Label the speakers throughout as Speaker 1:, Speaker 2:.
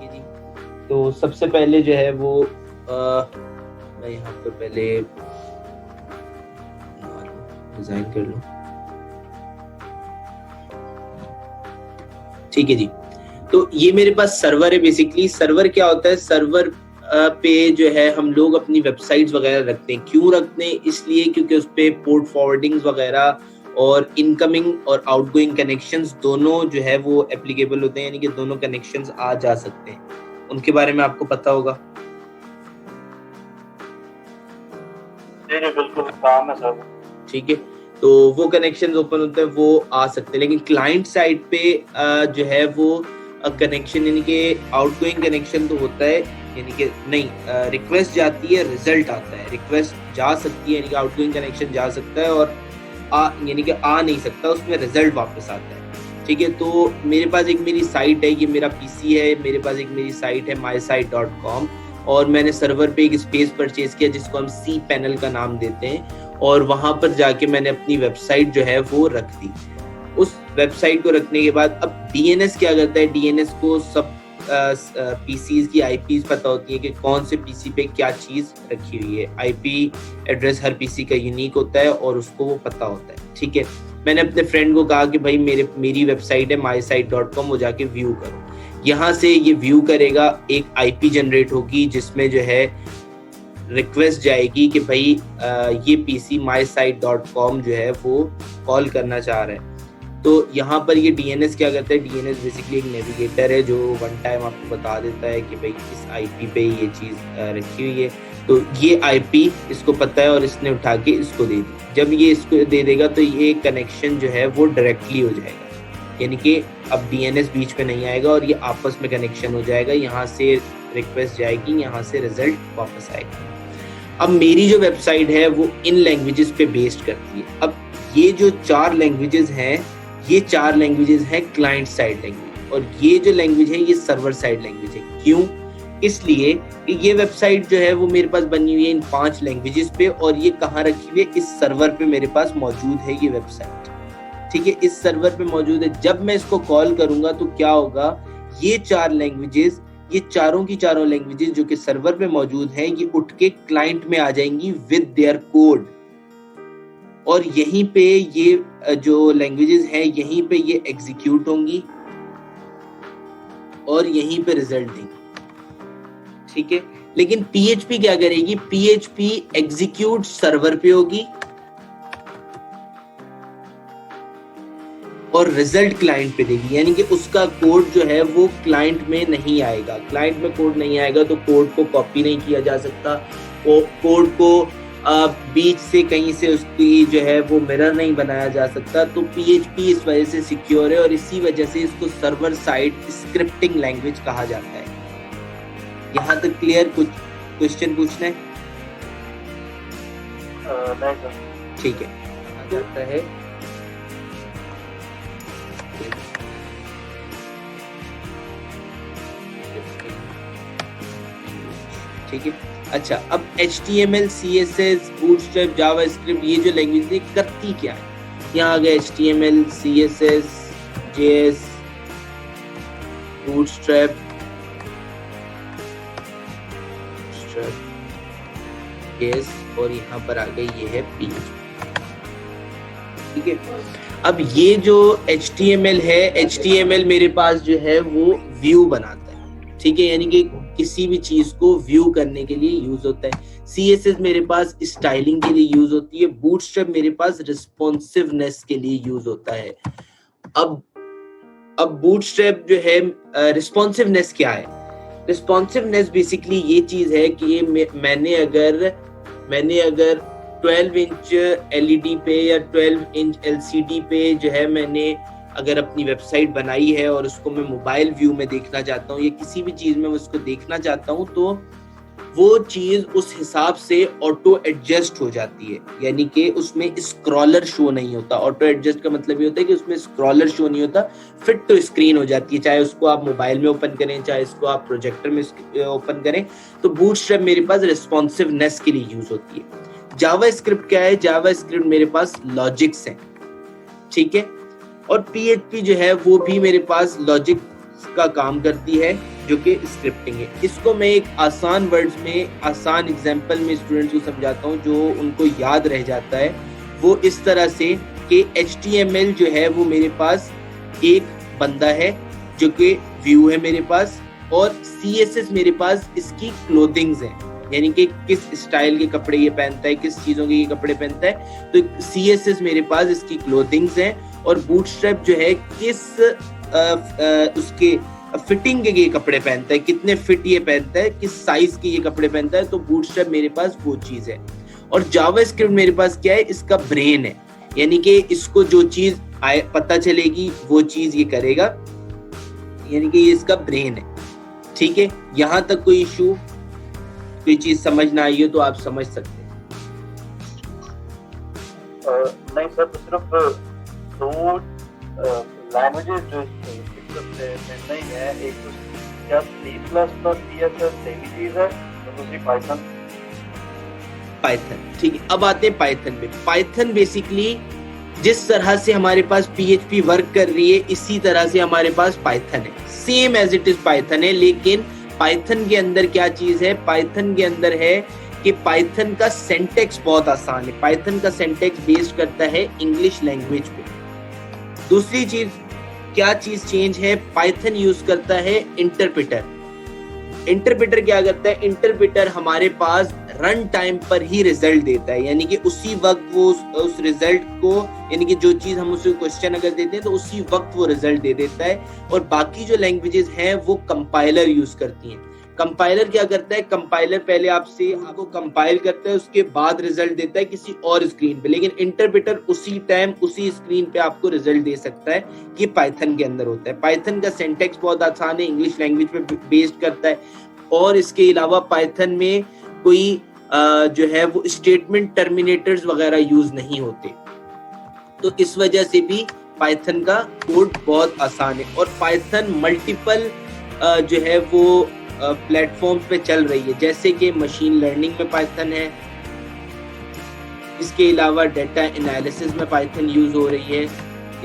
Speaker 1: है जी। तो सबसे पहले जो है वो मैं यहाँ पर पहले डिजाइन कर लूँ। ठीक है जी। तो ये मेरे पास सर्वर है। बेसिकली सर्वर क्या होता है, सर्वर पे जो है हम लोग अपनी वेबसाइट्स वगैरह रखते हैं। क्यों रखते हैं? इसलिए क्योंकि उस पे पोर्ट फॉरवर्डिंग्स वगैरह और इनकमिंग और आउटगोइंग कनेक्शंस दोनों जो है वो एप्लीकेबल होते हैं, यानी कि दोनों कनेक्शंस आ जा सकते हैं। उनके बारे में आपको पता होगा।
Speaker 2: जी बिल्कुल, काम है सर।
Speaker 1: ठीक है, तो वो कनेक्शंस ओपन होते हैं, वो आ सकते हैं। लेकिन क्लाइंट साइड पे जो है वो कनेक्शन यानी कि आउटगोइंग कनेक्शन तो होता है, यानी कि नहीं, रिक्वेस्ट जाती है, रिजल्ट आता है। रिक्वेस्ट जा सकती है यानी कि आउटगोइंग कनेक्शन जा सकता है, और यानी कि आ नहीं सकता, उसमें रिजल्ट वापस आता है। ठीक है, तो मेरे पास एक मेरी साइट है, ये मेरा पीसी है, मेरे पास एक मेरी साइट है mysite.com, और मैंने सर्वर पे एक स्पेस परचेज किया जिसको हम सी पैनल का नाम देते हैं, और वहां पर जाके मैंने अपनी वेबसाइट जो है वो रख दी। उस वेबसाइट को रखने के बाद अब डीएनएस क्या करता है, डीएनएस को सब पीसीज की आईपीज पता होती है कि कौन से पीसी पे क्या चीज रखी हुई है। आईपी एड्रेस हर पीसी का यूनिक होता है और उसको वो पता होता है। ठीक है, मैंने अपने फ्रेंड को कहा कि भाई मेरी वेबसाइट है mysite.com, वो जाके व्यू करो। यहाँ से ये व्यू करेगा, एक आईपी जनरेट होगी जिसमें जो है रिक्वेस्ट जाएगी कि भाई ये पीसी mysite.com जो है वो कॉल करना चाह रहा है। तो यहाँ पर ये डीएनएस क्या करता है, डीएनएस बेसिकली एक नेविगेटर है जो वन टाइम आपको बता देता है कि भाई इस आईपी पे ये चीज रखी हुई है। तो ये आईपी इसको पता है और इसने उठा के इसको दे दी। जब ये इसको दे देगा तो ये कनेक्शन जो है वो डायरेक्टली हो जाएगा, यानी कि अब डीएनएस बीच में नहीं आएगा और ये आपस में कनेक्शन हो जाएगा। यहाँ से रिक्वेस्ट जाएगी, यहाँ से रिजल्ट वापस आएगा। अब मेरी जो वेबसाइट है वो इन लैंग्वेजेस पे बेस्ड करती है। अब ये जो 4 लैंग्वेजेस हैं, ये 4 लैंग्वेजेस हैं क्लाइंट साइड लैंग्वेज, और ये जो लैंग्वेज है ये सर्वर साइड लैंग्वेज है। क्यों? इसलिए कि ये वेबसाइट जो है वो मेरे पास बनी हुई है इन 5 लैंग्वेजेस पे, और ये कहाँ रखी हुई है, इस सर्वर पे मेरे पास मौजूद है ये वेबसाइट। ठीक है, इस सर्वर पे मौजूद है। जब मैं इसको कॉल करूंगा तो क्या होगा, ये 4 लैंग्वेजेस, ये चारों की चारों लैंग्वेजेस जो कि सर्वर पे मौजूद हैं, ये उठ के क्लाइंट में आ जाएंगी विद देयर कोड, और यहीं पे ये जो लैंग्वेजेस हैं यहीं पे ये एग्जीक्यूट होंगी और यहीं पे रिजल्ट देंगी। ठीक है, लेकिन पीएचपी क्या करेगी, पीएचपी एग्जीक्यूट सर्वर पे होगी और रिजल्ट क्लाइंट पे देगी, यानी कि उसका कोड जो है वो क्लाइंट में नहीं आएगा। क्लाइंट में कोड नहीं आएगा तो कोड को कॉपी नहीं किया जा सकता, वो कोड को बीच से कहीं से उसकी जो है वो मिरर नहीं बनाया जा सकता। तो पीएचपी इस वजह से सिक्योर है और इसी वजह से इसको सर्वर साइड स्क्रिप्टिंग लैंग्वेज कहा जाता है। यहाँ तक क्लियर? कुछ क्वेश्चन पूछना है?
Speaker 2: नहीं सर।
Speaker 1: ठीक है, आता है ठीक है। अच्छा, अब HTML, CSS, Bootstrap, JavaScript, ये जो लैंग्वेज है करती क्या है? यहाँ आ गया HTML, CSS, JS, Bootstrap, JS, और यहाँ पर आ गई ये है PHP। ठीक है, अब ये जो HTML है, HTML मेरे पास जो है वो व्यू बनाता है। ठीक है, यानी कि किसी भी चीज को व्यू करने के लिए यूज होता है। CSS मेरे पास स्टाइलिंग के लिए यूज होती है। बूटस्ट्रैप मेरे पास रिस्पॉन्सिवनेस के लिए यूज होता है। अब बूटस्ट्रैप जो है, रिस्पॉन्सिवनेस क्या है? रिस्पॉन्सिवनेस बेसिकली ये चीज है कि मैंने अगर 12 इंच LED पे या 12 इंच LCD पे जो है मैंने अगर अपनी वेबसाइट बनाई है और उसको मैं मोबाइल व्यू में देखना चाहता हूँ या किसी भी चीज में उसको देखना चाहता हूँ, तो वो चीज उस हिसाब से ऑटो एडजस्ट हो जाती है, यानी कि उसमें स्क्रॉलर शो नहीं होता। ऑटो एडजस्ट का मतलब ये होता है कि उसमें स्क्रॉलर शो नहीं होता, फिट टू स्क्रीन हो जाती है, चाहे उसको आप मोबाइल में ओपन करें, चाहे इसको आप प्रोजेक्टर में ओपन करें। तो बूटस्ट्रैप मेरे पास रिस्पॉन्सिवनेस के लिए यूज होती है। जावास्क्रिप्ट क्या है? जावास्क्रिप्ट मेरे पास लॉजिक्स है। ठीक है, और PHP जो है वो भी मेरे पास लॉजिक का काम करती है। जो कि स्क्रिप्टिंग है। इसको मैं एक आसान वर्ड्स में, आसान एग्जांपल में स्टूडेंट्स को समझाता हूँ जो उनको याद रह जाता है। वो इस तरह से कि HTML जो है वो मेरे पास एक बंदा है जो कि व्यू है मेरे पास, और CSS मेरे पास इसकी क्लोथिंग्स है, यानी कि किस स्टाइल के कपड़े ये पहनता है, किस चीजों के ये कपड़े पहनता है। तो CSS मेरे पास इसकी क्लोथिंग्स हैं, और बूटस्ट्रैप जो है किस उसके फिटिंग के ये कपड़े पहनता है, कितने फिट ये पहनता है, किस साइज के ये कपड़े पहनता है। तो बूटस्ट्रैप मेरे पास वो चीज है। और जावास्क्रिप्ट मेरे पास क्या है, इसका ब्रेन है, यानी कि इसको जो चीज पता चलेगी वो चीज ये करेगा, यानी कि ये इसका ब्रेन है। ठीक है, यहां तक कोई इशू, कोई चीज समझ ना आई हो तो आप समझ सकते हैं।
Speaker 2: नहीं सर, तो सिर्फ दो लैंग्वेजेस जो नहीं है, एक तो क्या C++ CSS सेम चीज है, और दूसरी पाइथन।
Speaker 1: ठीक है, अब आते हैं पाइथन पे। पाइथन बेसिकली जिस तरह से हमारे पास PHP वर्क कर रही है, इसी तरह से हमारे पास पाइथन है, same as it is Python है। लेकिन पाइथन के अंदर क्या चीज है, पाइथन के अंदर है कि पाइथन का सिंटैक्स बहुत आसान है। पाइथन का सिंटैक्स बेस्ड करता है इंग्लिश लैंग्वेज पे। दूसरी चीज, क्या चीज चेंज है, पाइथन यूज करता है इंटरप्रेटर। इंटरप्रेटर क्या करता है, इंटरप्रेटर हमारे पास रन टाइम पर ही रिजल्ट देता है, यानी कि उसी वक्त वो उस रिजल्ट को, यानी कि जो चीज हम उसे क्वेश्चन अगर देते हैं तो उसी वक्त वो रिजल्ट दे देता है। और बाकी जो लैंग्वेजेस हैं वो कंपाइलर यूज करती हैं। कंपाइलर क्या करता है, कंपाइलर पहले आपको कंपाइल करता है, उसके बाद रिजल्ट देता है किसी और स्क्रीन पे। लेकिन इंटरप्रेटर उसी टाइम उसी स्क्रीन पे आपको रिजल्ट दे सकता है। ये पाइथन के अंदर होता है। पाइथन का सिंटैक्स बहुत आसान है, इंग्लिश लैंग्वेज पे बेस्ड करता है। और इसके अलावा पाइथन में कोई जो है वो स्टेटमेंट टर्मिनेटर्स वगैरह यूज नहीं होते। तो इस वजह से भी पाइथन का कोड बहुत आसान है। और पाइथन मल्टीपल जो है वो प्लेटफॉर्म्स पे चल रही है, जैसे कि मशीन लर्निंग में पाइथन है, इसके अलावा डेटा एनालिसिस में पाइथन यूज हो रही है,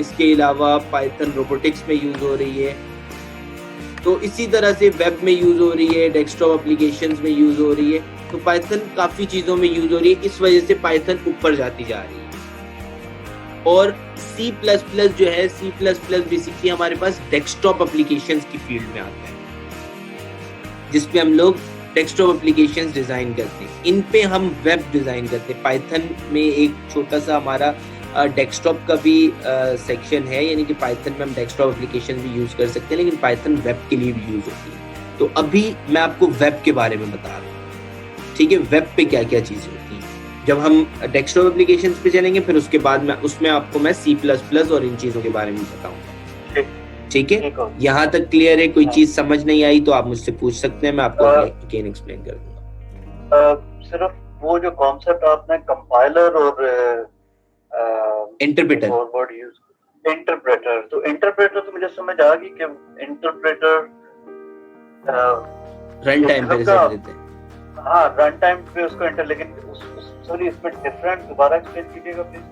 Speaker 1: इसके अलावा पाइथन रोबोटिक्स में यूज हो रही है। तो इसी तरह से वेब में यूज हो रही है, डेस्कटॉप एप्लीकेशंस में यूज हो रही है। तो पाइथन काफी चीजों में यूज हो रही है, इस वजह से पाइथन ऊपर जाती जा रही है। और C++ जो है, C++ बेसिकली हमारे पास डेस्कटॉप एप्लीकेशंस की फील्ड में आता है, जिसपे हम लोग डेस्कटॉप एप्लीकेशंस डिजाइन करते हैं। इन पे हम वेब डिजाइन करते हैं। पाइथन में एक छोटा सा हमारा डेस्कटॉप का भी सेक्शन है, यानी कि पाइथन में हम डेस्कटॉप एप्लीकेशन भी यूज कर सकते हैं, लेकिन पाइथन वेब के लिए भी यूज होती है। तो अभी मैं आपको वेब के बारे में बता रहा हूँ। ठीक है, वेब पे क्या क्या चीजें होती हैं। जब हम डेस्कटॉप एप्लीकेशन पे चलेंगे, फिर उसके बाद में उसमें आपको मैं C++ और इन चीजों के बारे में बताऊंगा। ठीक है, यहाँ तक क्लियर है? कोई चीज समझ नहीं आई तो आप मुझसे पूछ सकते हैं, मैं आपको अगेन एक्सप्लेन कर दूंगा।
Speaker 2: सिर्फ वो जो कॉन्सेप्ट आपने कंपाइलर और
Speaker 1: इंटरप्रेटर,
Speaker 2: वर्ड यूज, इंटरप्रेटर, तो इंटरप्रेटर तो मुझे समझ आ गई कि इंटरप्रेटर
Speaker 1: रन टाइम पे रिजल्ट देते हैं।
Speaker 2: हाँ, रन टाइम पे उसको एंटर, लेकिन सॉरी इसमें डिफरेंट दोबारा एक्सप्लेन कीजिएगा प्लीज।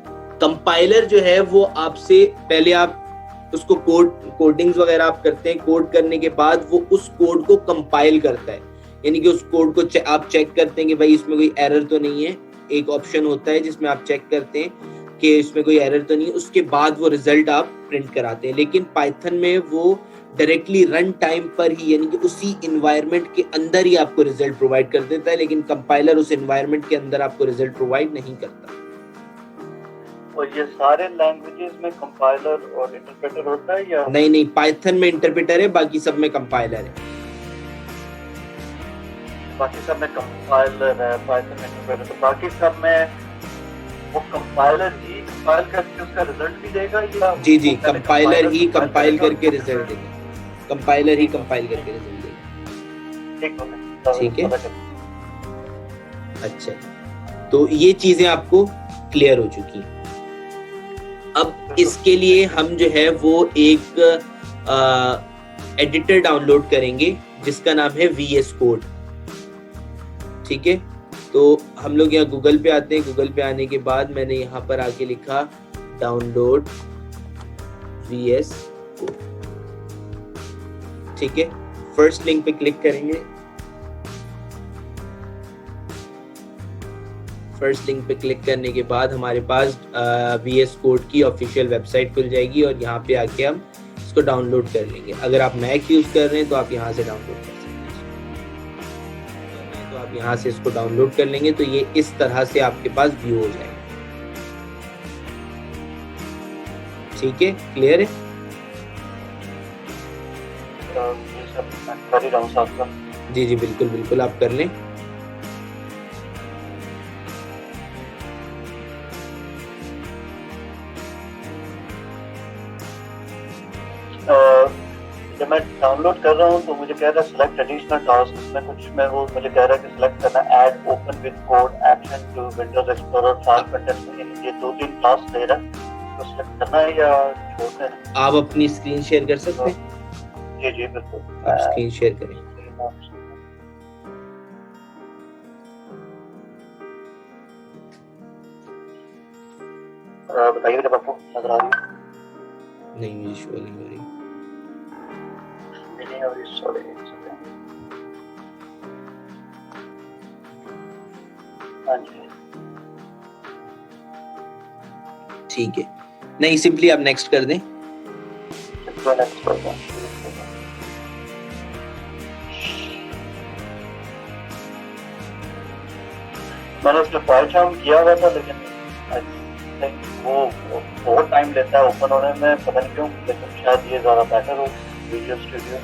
Speaker 1: कंपाइलर जो है वो आपसे पहले आप उसको कोडिंग्स वगैरह आप करते हैं, कोड करने के बाद वो उस कोड को कंपाइल करता है, यानी कि उस कोड को आप चेक करते हैं कि भाई इसमें कोई एरर तो नहीं है। एक ऑप्शन होता है जिसमें आप चेक करते हैं कि इसमें कोई एरर तो नहीं है, उसके बाद वो रिजल्ट आप प्रिंट कराते हैं। लेकिन पाइथन में वो डायरेक्टली रन टाइम पर ही, यानी कि उसी इन्वायरमेंट के अंदर ही आपको रिजल्ट प्रोवाइड कर देता है, लेकिन कंपाइलर उस इन्वायरमेंट के अंदर आपको रिजल्ट प्रोवाइड नहीं करता।
Speaker 2: और ये सारे लैंग्वेजेस में कंपाइलर और इंटरप्रेटर होता है या
Speaker 1: नहीं, पाइथन में इंटरप्रेटर है, बाकी सब में कंपाइलर है।
Speaker 2: बाकी सब में कंपाइलर है, पाइथन में इंटरप्रेटर, तो बाकी सब में वो कंपाइलर ही कंपाइल करके उसका रिजल्ट भी देगा या
Speaker 1: जी कंपाइलर ही कंपाइल करके रिजल्ट देगा। कंपाइलर ही कंपाइल करके रिजल्ट देगा। ठीक है, अच्छा, तो ये चीजें आपको क्लियर हो चुकी हैं। अब इसके लिए हम जो है वो एक एडिटर डाउनलोड करेंगे जिसका नाम है VS कोड। ठीक है, तो हम लोग यहाँ गूगल पे आते हैं। गूगल पे आने के बाद मैंने यहाँ पर आके लिखा डाउनलोड VS कोड। ठीक है, फर्स्ट लिंक पे क्लिक करेंगे। फर्स्ट लिंक पे क्लिक करने के बाद हमारे पास VS कोड की ऑफिशियल वेबसाइट खुल जाएगी और यहाँ पे आके हम इसको डाउनलोड कर लेंगे। अगर आप मैक यूज कर रहे हैं तो आप यहाँ से डाउनलोड कर सकते हैं, तो आप यहाँ से इसको डाउनलोड कर लेंगे। तो ये इस तरह से आपके पास व्यू हो जाएगा। ठीक है, क्लियर है?
Speaker 2: कर ही रहा हूँ साथ में।
Speaker 1: जी जी बिल्कुल बिल्कुल, आप कर लें।
Speaker 2: जब मैं डाउनलोड कर रहा हूँ तो मुझे कह रहा है सिलेक्ट एडिशनल टास्क, इसमें कुछ मैं वो मुझे कह रहा है कि सिलेक्ट करना add open with code action to Windows Explorer file content में। ये 2-3 टास्क दे रहा है, तो सिलेक्ट करना है या छोड़ना है?
Speaker 1: आप अपनी स्क्रीन शेयर कर सकते हैं?
Speaker 2: जी जी बिल्कुल,
Speaker 1: आप स्क्रीन शेयर करें।
Speaker 2: बताइए जब आपको नजर आ रही है।
Speaker 1: नहीं, मुझे शो नहीं हो रही।
Speaker 2: नहीं हो रही, सॉरी। हाँ जी,
Speaker 1: ठीक है। नहीं, सिंपली आप नेक्स्ट कर दें।
Speaker 2: नेक्स्ट कर दें। मैंने उसको फाइल शाम किया हुआ था, लेकिन वो बहुत टाइम लेता है ओपन होने में, पता नहीं क्यों, लेकिन शायद ये ज़्यादा बेटर हो विजुअल स्टूडियो।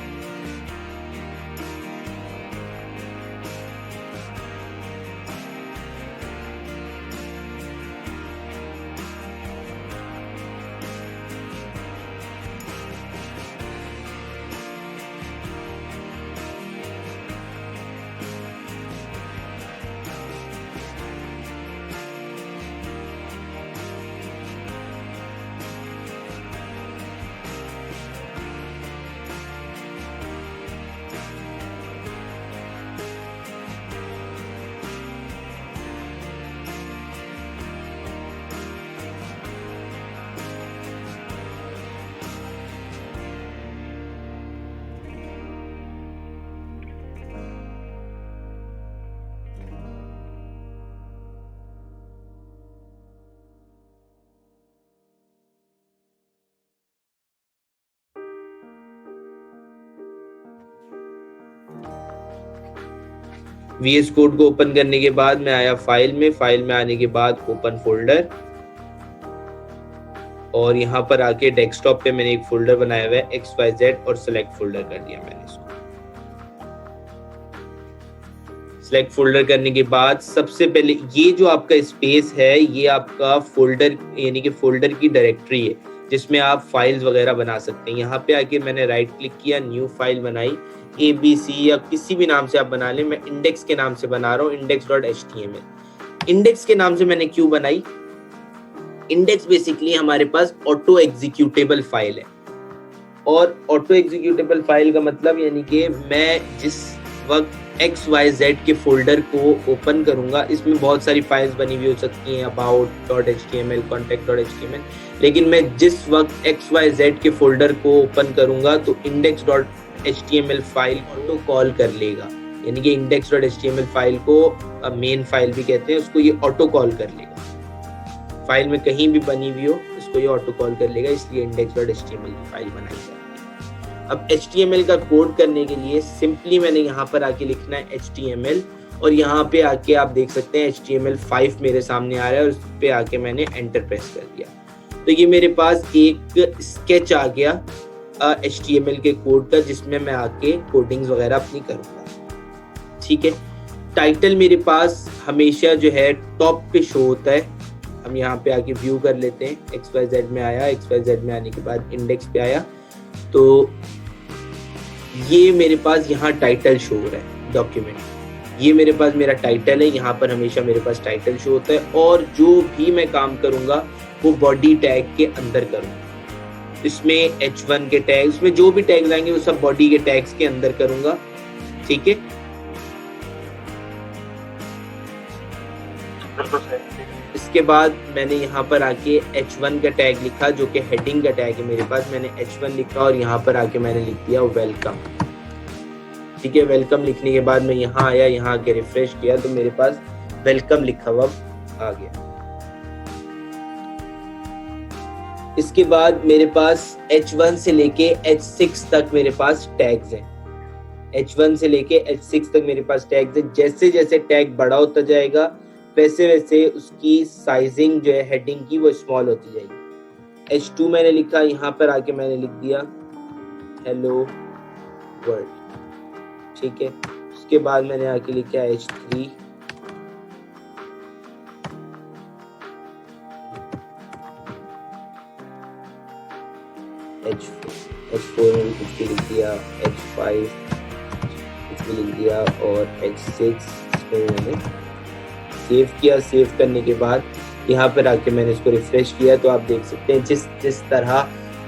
Speaker 1: VS कोड को ओपन करने के बाद मैं आया फाइल में आने के बाद ओपन फोल्डर, और यहाँ पर आके डेस्कटॉप पे मैंने एक फोल्डर बनाया हुआ है XYZ और सेलेक्ट फोल्डर कर दिया मैंने इसको। सेलेक्ट फोल्डर करने के बाद सबसे पहले ये जो आपका स्पेस है ये आपका फोल्डर यानी कि फोल्डर की डायरेक्टरी है जिसमें आप फाइल्स वगैरह बना सकते हैं। यहाँ पे आके मैंने राइट क्लिक किया, न्यू फाइल बनाई, ABC या किसी भी नाम से आप बना लें। मैं इंडेक्स के नाम से बना रहा हूँ, index.html। इंडेक्स के नाम से मैंने क्यों बनाई? इंडेक्स बेसिकली हमारे पास ऑटो एग्जीक्यूटेबल फाइल है, और ऑटो एग्जीक्यूटेबल फाइल का मतलब यानी कि मैं जिस वक्त XYZ के फोल्डर को ओपन करूंगा, इसमें बहुत सारी फाइल्स बनी हुई हो सकती हैं, about.html, contact.html, लेकिन मैं जिस वक्त XYZ के फोल्डर को ओपन करूंगा तो index.html फाइल ऑटो कॉल कर लेगा, यानी कि index.html फाइल को मेन फाइल भी कहते हैं, उसको ये ऑटो कॉल कर लेगा। फाइल में कहीं भी बनी हुई हो इसको ये ऑटो कॉल कर लेगा, इसलिए index.html की फाइल बनाई जाती है। अब HTML का कोड करने के लिए सिंपली मैंने यहाँ पर आके लिखना है HTML, और यहाँ पे आके आप देख सकते हैं HTML5 मेरे सामने आ रहा है, और उस पे आके मैंने एंटर प्रेस कर दिया तो ये मेरे पास एक स्केच आ गया HTML के कोड का, जिसमें मैं आके कोडिंग्स वगैरह अपनी करूँगा। ठीक है, टाइटल मेरे पास हमेशा जो है टॉप पे शो होता है। हम यहाँ पे आके व्यू कर लेते हैं, XYZ में आया, XYZ में आने के बाद इंडेक्स पे आया तो ये मेरे पास यहाँ टाइटल शो हो रहा है डॉक्यूमेंट, ये मेरे पास मेरा टाइटल है, यहाँ पर हमेशा मेरे पास टाइटल शो होता है, और जो भी मैं काम करूँगा वो बॉडी टैग के अंदर करूँगा। इसमें H1 के टैग, इसमें जो भी टैग्स आएंगे वो सब बॉडी के टैग्स के अंदर करूँगा। ठीक है, इसके बाद मैंने यहाँ पर आके H1 का टैग लिखा जो कि हेडिंग का टैग है मेरे पास, मैंने H1 लिखा और यहाँ पर आके मैंने लिख दिया वेलकम। ठीक है। वेलकम लिखने के बाद मैं यहाँ आया, यहाँ आके रिफ्रेश किया तो मेरे पास वेलकम लिखा हुआ आ गया। इसके बाद मेरे पास H1 से लेके H6 तक मेरे पास टैग्स हैं। H1 से लेके H6 तक मेरे पास टैग्स हैं। जैसे जैसे टैग बड़ा होता जाएगा वैसे वैसे उसकी साइजिंग जो है हेडिंग की वो स्मॉल होती जाएगी। H2 मैंने लिखा, यहाँ पर आके मैंने लिख दिया हेलो वर्ल्ड, ठीक है। उसके बाद मैंने आके लिखा H3, H4 मैंने कुछ भी लिख दिया, H5 कुछ भी लिख दिया और H6 में मैंने सेव किया। सेव करने के बाद यहाँ पर आके मैंने इसको रिफ्रेश किया तो आप देख सकते हैं जिस तरह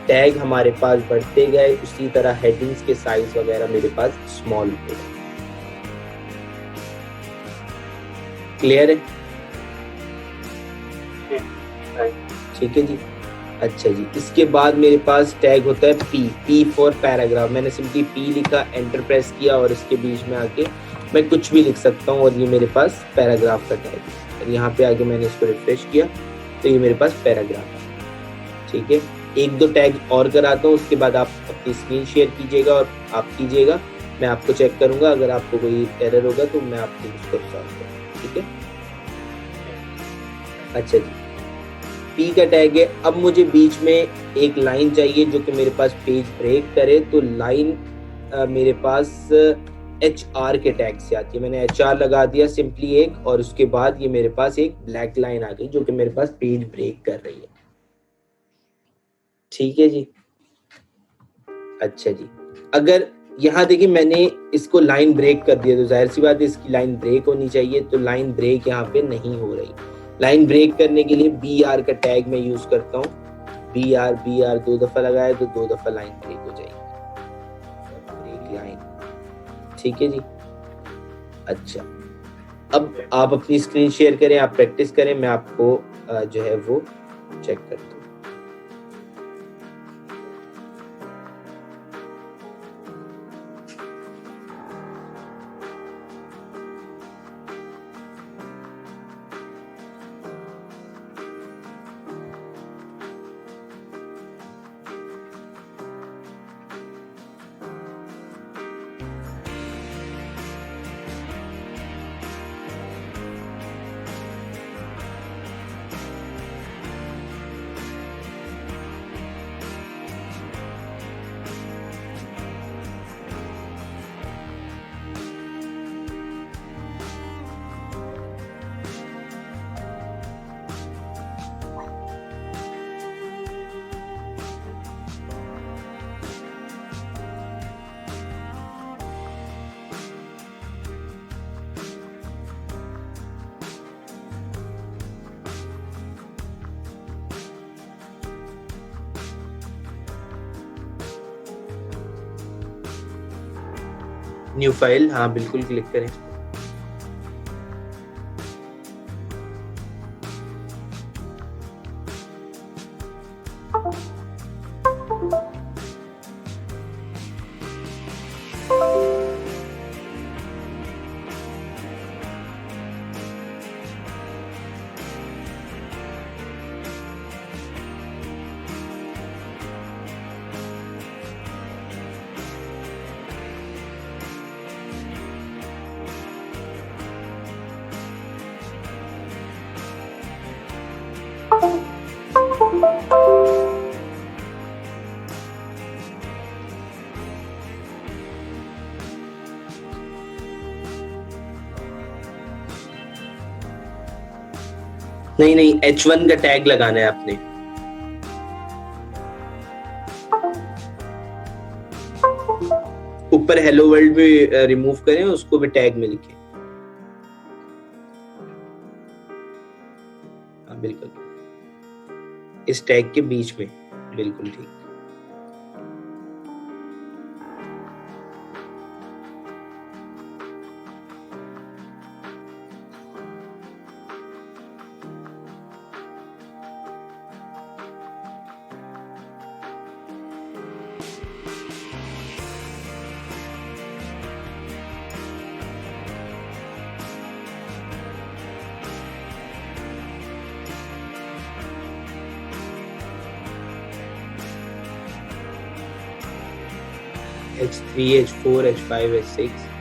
Speaker 1: टैग हमारे पास बढ़ते गए उसी तरह हेडिंग्स के साइज वगैरह मेरे पास स्मॉल होते गए। क्लियर है? ठीक है जी। अच्छा जी, इसके बाद मेरे पास टैग होता है पी फॉर पैराग्राफ। मैंने सिंपली पी लिखा, एंटर प्रेस किया और इसके बीच में आके मैं कुछ भी लिख सकता हूँ और ये मेरे पास पैराग्राफ का टैग है। और यहाँ पे आके मैंने इसको रिफ्रेश किया तो ये मेरे पास पैराग्राफ है। ठीक है, एक दो टैग और कराता हूँ, उसके बाद आप अपनी स्क्रीन शेयर कीजिएगा और आप कीजिएगा, मैं आपको चेक करूंगा। अगर आपको कोई एरर होगा तो मैं आपको उसको सॉल्व करूँगा। ठीक है, अच्छा जी, पी का टैग है। अब मुझे बीच में एक लाइन चाहिए जो कि मेरे पास पेज ब्रेक करे, तो लाइन मेरे पास HR के टैग से आती है। मैंने HR लगा दिया सिंपली एक, और उसके बाद ये मेरे पास एक ब्लैक लाइन आ गई जो कि मेरे पास पेज ब्रेक कर रही है। ठीक है जी, अच्छा जी। अगर यहाँ देखिए मैंने इसको लाइन ब्रेक कर दिया तो जाहिर सी बात है इसकी लाइन ब्रेक होनी चाहिए, तो लाइन ब्रेक यहाँ पे नहीं हो रही। लाइन ब्रेक करने के लिए BR का टैग मैं यूज करता हूँ। BR 2 दफा लगाया तो 2 दफा लाइन ब्रेक हो जाएगी, ब्रेक लाइन। ठीक है जी, अच्छा। अब आप अपनी स्क्रीन शेयर करें, आप प्रैक्टिस करें, मैं आपको जो है वो चेक करता हूँ। न्यू फाइल, हाँ बिल्कुल क्लिक करें। नहीं, H1 का टैग लगाना है आपने। ऊपर हेलो वर्ल्ड भी रिमूव करें, उसको भी टैग में लिखें। हाँ बिल्कुल, इस टैग के बीच में, बिल्कुल ठीक। H3, H4, H5, H6.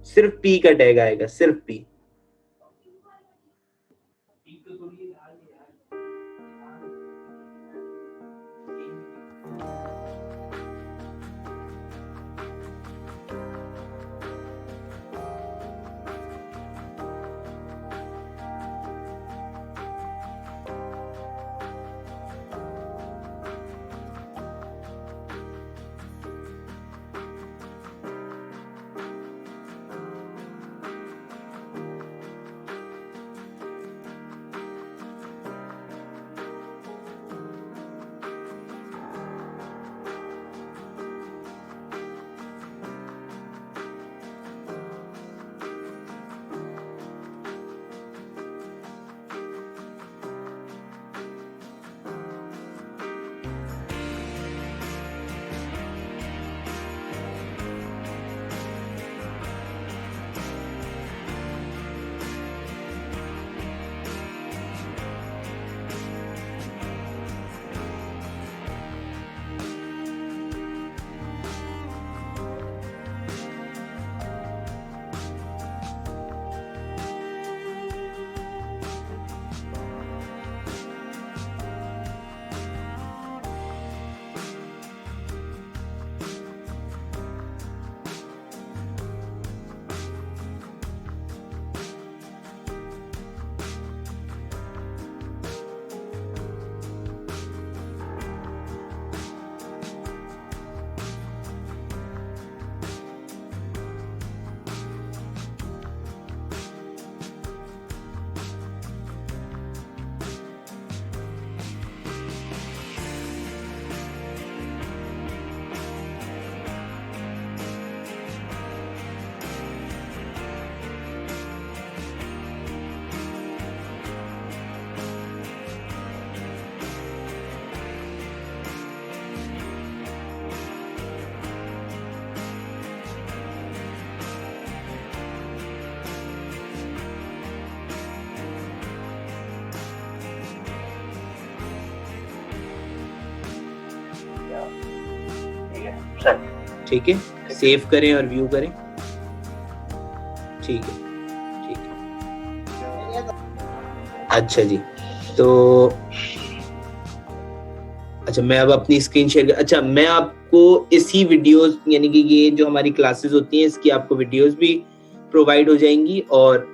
Speaker 1: सिर्फ पी का टैग आएगा, सिर्फ पी। ठीक है, सेव करें और व्यू करें। ठीक है, ठीक है। अच्छा जी, तो अच्छा मैं अब अपनी स्क्रीन शेयर अच्छा मैं आपको इसी वीडियोस यानी कि ये जो हमारी क्लासेस होती हैं इसकी आपको वीडियोस भी प्रोवाइड हो जाएंगी और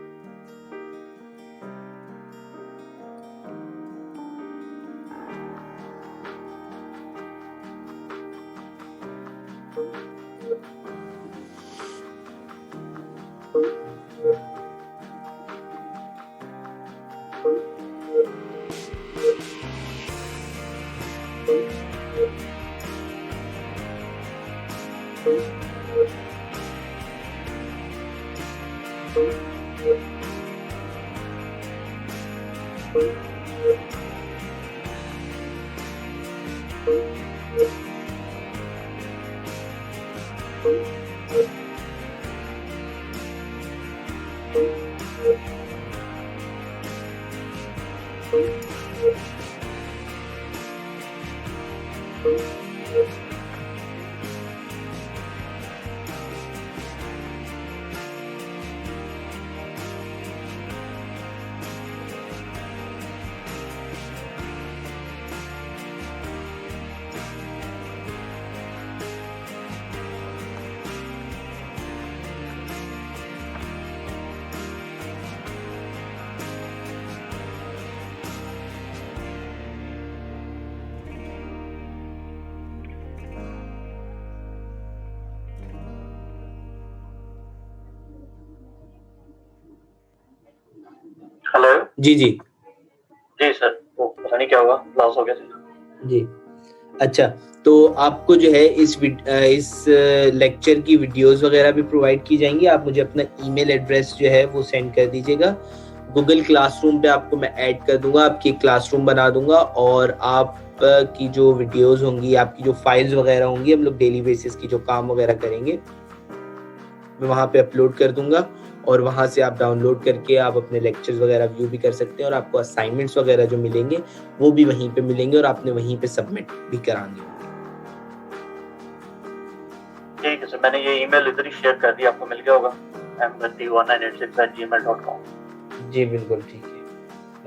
Speaker 1: जी जी
Speaker 2: जी सर, वो पता नहीं क्या हुआ, लॉस हो गया सर।
Speaker 1: जी। अच्छा, तो आपको जो है इस लेक्चर की वीडियोस वगैरह भी प्रोवाइड की जाएंगी। आप मुझे अपना ईमेल एड्रेस जो है वो सेंड कर दीजिएगा। गूगल क्लासरूम पे आपको मैं ऐड कर दूंगा, आपकी क्लासरूम बना दूंगा, और आप की जो वीडियोस होंगी, आपकी जो फाइल्स वगैरह होंगी, हम लोग डेली बेसिस की जो काम वगैरह करेंगे मैं वहाँ पे अपलोड कर दूंगा, और वहाँ से आप डाउनलोड करके आप अपने लेक्चर्स वगैरह व्यू भी कर सकते हैं, और आपको असाइनमेंट्स वगैरह जो मिलेंगे वो भी वहीं पे मिलेंगे, और आपने वहीं पे सबमिट भी करानी होगी।
Speaker 2: ठीक है सर, मैंने ये ईमेल इधर ही शेयर कर दिया, आपको मिल गया होगा m201986@gmail.com।
Speaker 1: जी बिल्कुल ठीक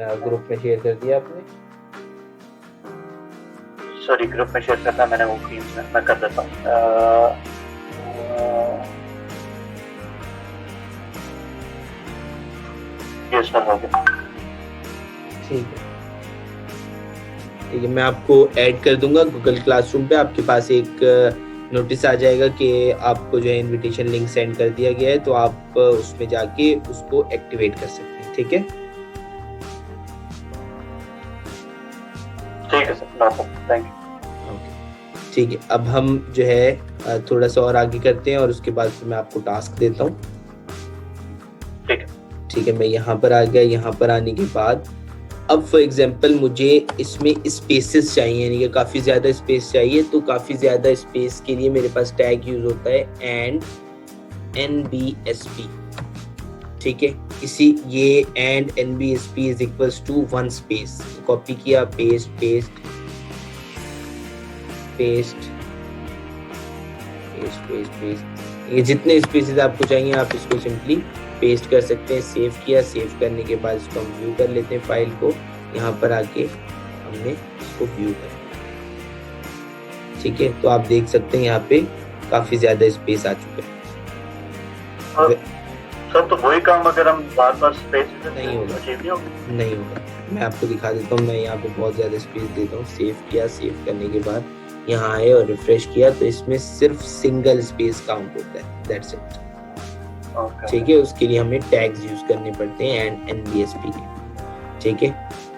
Speaker 1: है, ग्रुप में शेयर कर दिया आपने।
Speaker 2: सॉरी, ग्रुप में शेयर करना मैंने, वो टीम्स में मैं कर देता हूँ। ये सर हो गया।
Speaker 1: ठीक है, ठीक है, मैं आपको ऐड कर दूंगा गूगल क्लासरूम पे। आपके पास एक नोटिस आ जाएगा कि आपको जो है इनविटेशन लिंक सेंड कर दिया गया है, तो आप उसमें जाके उसको एक्टिवेट कर सकते हैं। ठीक है,
Speaker 2: ठीक है sir, no problem, thank you.
Speaker 1: Okay, ठीक है। अब हम जो है थोड़ा सा और आगे करते हैं, और उसके बाद फिर मैं आपको टास्क देता हूँ।
Speaker 2: ठीक है,
Speaker 1: ठीक है, मैं यहाँ पर आ गया। यहाँ पर आने के बाद अब फॉर एग्जांपल मुझे इसमें स्पेसेस चाहिए, यानी कि काफ़ी ज़्यादा स्पेस चाहिए। तो काफ़ी ज़्यादा स्पेस के लिए मेरे पास टैग यूज़ होता है एंड NBSP। ठीक है, इसी ये and NBSP is equals to 1 space. Copy किया, paste paste paste paste paste paste, ये जितने स्पेसेस आपको चाहिए आप इसको सिंपली पेस्ट कर सकते हैं। सेव किया, सेव करने के बाद इसको हम व्यू कर लेते हैं फाइल को। यहाँ पर आके हमने इसको व्यू कर लिया। ठीक है, तो आप देख सकते हैं यहाँ पे काफी ज्यादा स्पेस आ चुका है।
Speaker 2: सर तो वही काम अगर हम बार बार स्पेस
Speaker 1: नहीं होगा, नहीं होगा। मैं आपको दिखा देता हूँ, मैं यहाँ पे बहुत ज्यादा स्पेस देता हूँ। सेव किया, सेव करने के बाद यहाँ आए और रिफ्रेश किया, तो इसमें सिर्फ सिंगल स्पेस काउंट होता है, दैट्स इट। ठीक है, उसके लिए हमें टैग्स यूज करने पड़ते हैं एंड NBSP के। ठीक है,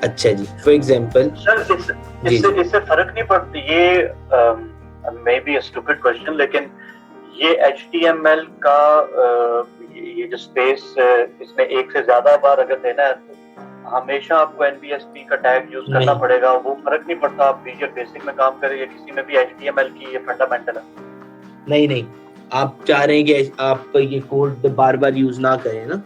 Speaker 1: अच्छा जी, फॉर एग्जांपल
Speaker 2: सर इससे फर्क नहीं पड़ती, ये may be a stupid question, लेकिन ये HTML का ये जो स्पेस इसमें एक से ज्यादा बार अगर देना है तो हमेशा आपको NBSP का टैग यूज करना पड़ेगा। वो फर्क नहीं पड़ता आप विजुअल बेसिक में काम करें या किसी में भी, HTML की ये फंडामेंटल है।
Speaker 1: नहीं, आप चाह रहे हैं कि आप ये कोड बार बार यूज ना करें ना।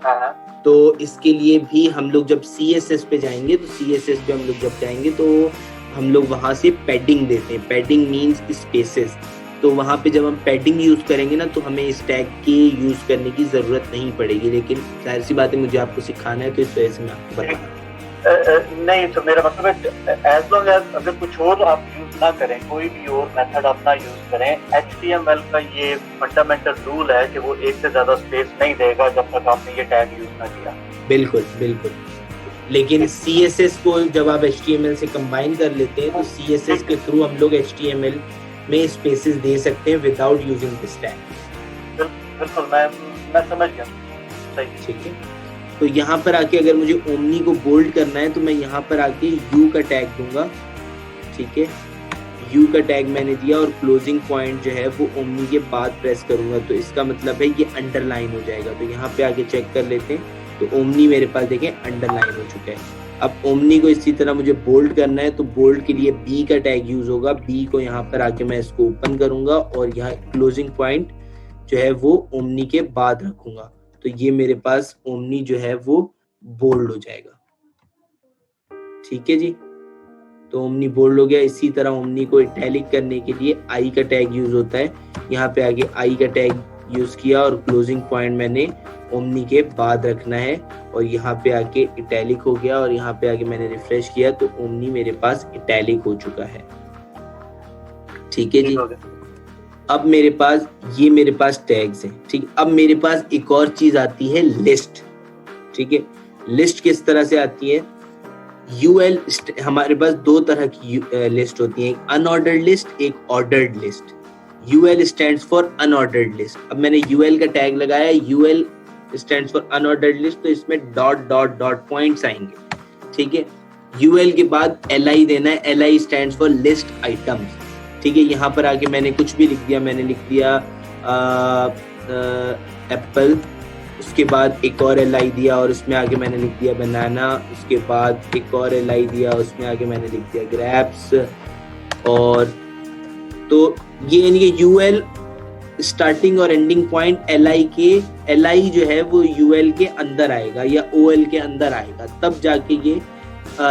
Speaker 2: हाँ,
Speaker 1: तो इसके लिए भी हम लोग जब CSS पे जाएंगे, तो CSS पे हम लोग जब जाएंगे तो हम लोग वहां से पैडिंग देते हैं। Padding means spaces. तो वहां पे जब हम पैडिंग यूज करेंगे ना, तो हमें इस टैग की यूज करने की जरूरत नहीं पड़ेगी। लेकिन जाहिर सी बात है, मुझे आपको सिखाना है, तो इस वजह से मैं आपको बता रहा हूँ।
Speaker 2: नहीं तो मेरा मतलब है एज लॉन्ग एज अगर कुछ और आप यूज ना करें, कोई भी और मेथड आप ना यूज करें, HTML का ये फंडामेंटल रूल है कि वो एक से ज्यादा स्पेस नहीं देगा जब तक आपने ये टैग यूज ना किया। बिल्कुल
Speaker 1: बिल्कुल, लेकिन CSS को जब आप HTML से कंबाइन कर लेते हैं, तो CSS के थ्रू हम लोग HTML में स्पेसेस दे सकते हैं विदाउट यूजिंग दिस टैग।
Speaker 2: बिल्कुल, मैं समझ गया, सही।
Speaker 1: ठीक है, तो यहाँ पर आके अगर मुझे ओमनी को बोल्ड करना है, तो मैं यहाँ पर आके U का टैग दूंगा। ठीक है, U का टैग मैंने दिया, और क्लोजिंग पॉइंट जो है वो ओमनी के बाद प्रेस करूंगा, तो इसका मतलब है ये अंडरलाइन हो जाएगा। तो यहाँ पे आके चेक कर लेते हैं, तो ओमनी मेरे पास देखें अंडरलाइन हो चुका है। अब ओमनी को इसी तरह मुझे बोल्ड करना है, तो बोल्ड के लिए B का टैग यूज होगा। B को यहाँ पर आके मैं इसको ओपन करूंगा, और यहाँ क्लोजिंग पॉइंट जो है वो ओमनी के बाद रखूंगा। तो ये मेरे पास ओमनी जो है वो बोल्ड हो जाएगा। ठीक है जी, तो ओमनी बोल्ड हो गया। इसी तरह ओमनी को इटैलिक करने के लिए I का टैग यूज होता है। यहाँ पे आगे I का टैग यूज किया, और क्लोजिंग पॉइंट मैंने ओमनी के बाद रखना है, और यहाँ पे आके इटैलिक हो गया, और यहाँ पे आगे मैंने रिफ्रेश किया, तो ओमनी मेरे पास इटैलिक हो चुका है। ठीक है जी, अब मेरे पास टैग्स हैं। ठीक, अब मेरे पास एक और चीज आती है, लिस्ट। ठीक है, लिस्ट किस तरह से आती है? UL हमारे पास दो तरह की लिस्ट होती है, एक अनऑर्डर्ड लिस्ट, एक ordered list. UL stands for unordered list. अब मैंने UL का टैग लगाया, UL stands for unordered list, तो इसमें डॉट डॉट डॉट पॉइंट्स आएंगे, ठीक है। यूएल के बाद एलआई देना है, LI stands for list items, ठीक है। यहाँ पर आके मैंने कुछ भी लिख दिया, मैंने लिख दिया एप्पल, उसके बाद एक और एलआई दिया और उसमें आगे मैंने लिख दिया बनाना, उसके बाद एक और एलआई दिया, उसमें आगे मैंने लिख दिया ग्रैप्स। और तो ये यानी कि यूएल स्टार्टिंग और एंडिंग पॉइंट एलआई के, एलआई जो है वो यूएल के अंदर आएगा या ओएल के अंदर आएगा, तब जाके ये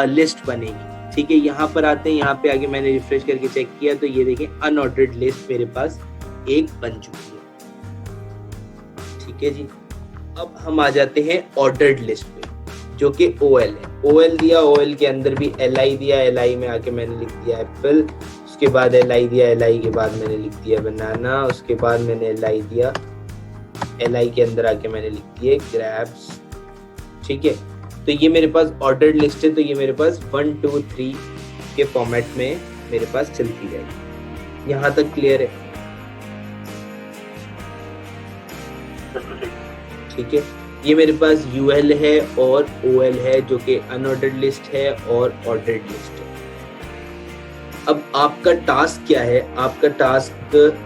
Speaker 1: लिस्ट बनेगी, ठीक है। यहाँ पर आते हैं, यहाँ पे आगे मैंने रिफ्रेश करके चेक किया तो ये देखें अनऑर्डर्ड लिस्ट मेरे पास एक बन चुकी है, ठीक है जी। अब हम आ जाते हैं ऑर्डर्ड लिस्ट पे, जो कि ओएल है। ओएल दिया, ओएल के अंदर भी एलआई दिया, एलआई में आके मैंने लिख दिया एप्पल, उसके बाद एलआई दिया, एलआई के बाद मैंने लिख दिया बनाना, उसके बाद मैंने एलआई दिया, एलआई के अंदर आके मैंने लिख दिए ग्रैप्स, ठीक है। तो ये मेरे पास ऑर्डर्ड लिस्ट है, तो ये मेरे पास 1 2 3 के फॉर्मेट में मेरे पास चलती रहेगी। यहाँ तक क्लियर है, ठीक है। ये मेरे पास यूएल है और ओएल है, जो कि अनऑर्डर्ड लिस्ट है और ऑर्डर्ड लिस्ट है। अब आपका टास्क क्या है? आपका टास्क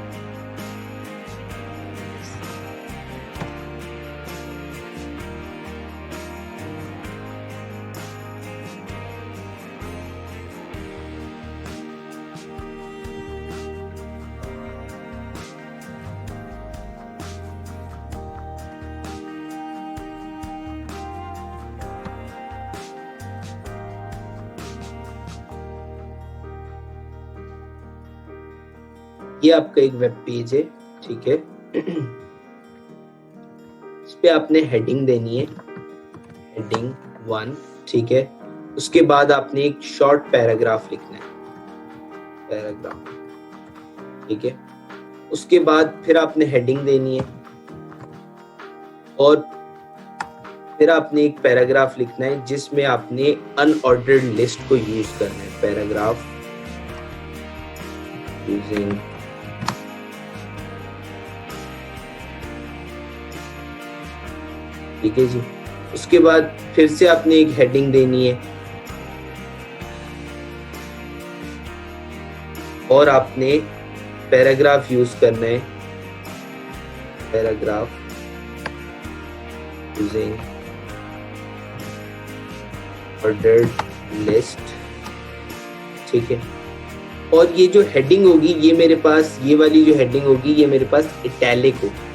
Speaker 1: ये आपका एक वेब पेज है, ठीक है। इस पे आपने हेडिंग देनी है, हेडिंग 1, ठीक है। उसके बाद आपने एक शॉर्ट पैराग्राफ लिखना है, पैराग्राफ, ठीक है। उसके बाद फिर आपने हेडिंग देनी है और फिर आपने एक पैराग्राफ लिखना है जिसमें आपने अनऑर्डर्ड लिस्ट को यूज करना है। पैराग्राफ यूजिंग ठीक है जी। उसके बाद फिर से आपने एक हेडिंग देनी है और आपने पैराग्राफ यूज करना है, पैराग्राफ यूजिंग ऑर्डर्ड लिस्ट, ठीक है। और ये जो हेडिंग होगी, ये मेरे पास, ये वाली जो हेडिंग होगी, ये मेरे पास इटैलिक होगी,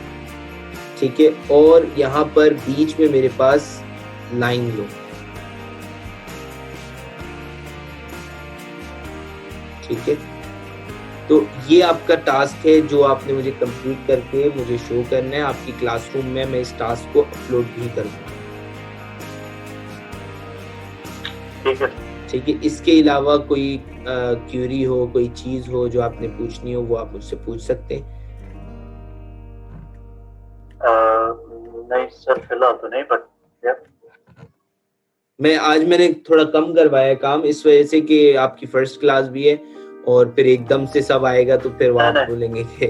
Speaker 1: ठीक है। और यहाँ पर बीच में मेरे पास लाइन लो, ठीक है। तो ये आपका टास्क है जो आपने मुझे कंप्लीट करके मुझे शो करना है आपकी क्लासरूम में। मैं इस टास्क को अपलोड भी कर दूंगा,
Speaker 2: ठीक है,
Speaker 1: ठीक है। इसके अलावा कोई क्यूरी हो, कोई चीज हो जो आपने पूछनी हो, वो आप मुझसे पूछ सकते हैं।
Speaker 2: नहीं सर, फिलहाल तो नहीं, बट
Speaker 1: मैंने थोड़ा कम करवाया काम, इस वजह से कि आपकी फर्स्ट क्लास भी है और फिर एकदम से सब आएगा तो फिर वहाँ बोलेंगे कि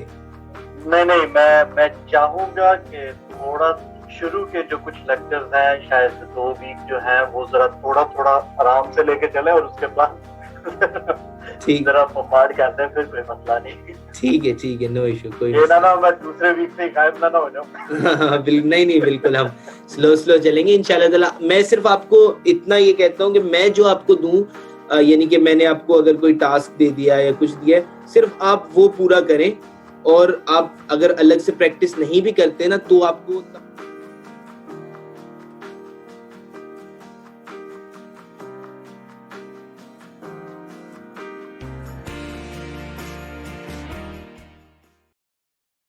Speaker 2: नहीं, मैं चाहूंगा कि थोड़ा शुरू के जो कुछ लेक्चर्स हैं, शायद 2 वीक जो हैं, वो जरा थोड़ा आराम से लेके चले और उसके बाद
Speaker 1: ठीक,
Speaker 2: जरा बम्बार्ड करते हैं, फिर कोई मसला नहीं।
Speaker 1: ठीक है, नो इशू, कोई
Speaker 2: ये ना मैं दूसरे वीक से गायब ना हो जाऊं।
Speaker 1: बिल्कुल नहीं, बिल्कुल हम स्लो चलेंगे इंशाल्लाह ताला। मैं सिर्फ आपको इतना ये कहता हूँ कि मैं जो आपको दूं, यानी कि मैंने आपको अगर कोई टास्क दे दिया या कुछ दिया, सिर्फ आप वो पूरा करें। और आप अगर अलग से प्रैक्टिस नहीं भी करते ना, तो आपको